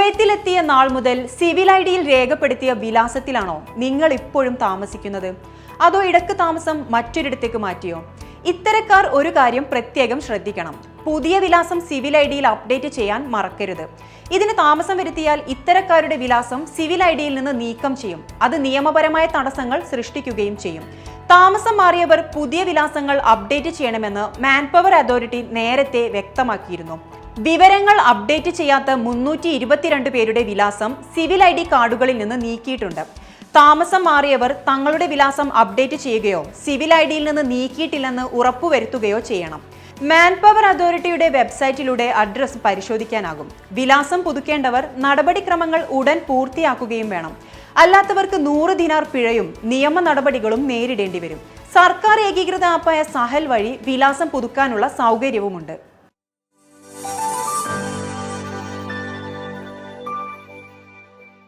കുവൈത്തിലെത്തിയ നാൾ മുതൽ സിവിൽ ഐഡിയിൽ രേഖപ്പെടുത്തിയ വിലാസത്തിലാണോ നിങ്ങൾ ഇപ്പോഴും താമസിക്കുന്നത്? അതോ ഇടക്ക് താമസം മറ്റൊരിടത്തേക്ക് മാറ്റിയോ? ഇത്തരക്കാർ ഒരു കാര്യം പ്രത്യേകം ശ്രദ്ധിക്കണം. പുതിയ വിലാസം സിവിൽ ഐഡിയിൽ അപ്ഡേറ്റ് ചെയ്യാൻ മറക്കരുത്. ഇതിന് താമസം വരുത്തിയാൽ ഇത്തരക്കാരുടെ വിലാസം സിവിൽ ഐഡിയിൽ നിന്ന് നീക്കം ചെയ്യും. അത് നിയമപരമായ തടസ്സങ്ങൾ സൃഷ്ടിക്കുകയും ചെയ്യും. താമസം മാറിയവർ പുതിയ വിലാസങ്ങൾ അപ്ഡേറ്റ് ചെയ്യണമെന്ന് മാൻപവർ അതോറിറ്റി നേരത്തെ വ്യക്തമാക്കിയിരുന്നു. വിവരങ്ങൾ അപ്ഡേറ്റ് ചെയ്യാത്ത 322 പേരുടെ വിലാസം സിവിൽ ഐഡി കാർഡുകളിൽ നിന്ന് നീക്കിയിട്ടുണ്ട്. താമസം മാറിയവർ തങ്ങളുടെ വിലാസം അപ്ഡേറ്റ് ചെയ്യുകയോ സിവിൽ ഐഡിയിൽ നിന്ന് നീക്കിയിട്ടില്ലെന്ന് ഉറപ്പുവരുത്തുകയോ ചെയ്യണം. മാൻപവർ അതോറിറ്റിയുടെ വെബ്സൈറ്റിലൂടെ അഡ്രസ് പരിശോധിക്കാനാകും. വിലാസം പുതുക്കേണ്ടവർ നടപടിക്രമങ്ങൾ ഉടൻ പൂർത്തിയാക്കുകയും വേണം. അല്ലാത്തവർക്ക് 100 ദിനാർ പിഴയും നിയമ നടപടികളും നേരിടേണ്ടി വരും. സർക്കാർ ഏകീകൃത ആപ്പായ സഹൽ വഴി വിലാസം പുതുക്കാനുള്ള സൗകര്യവുമുണ്ട്.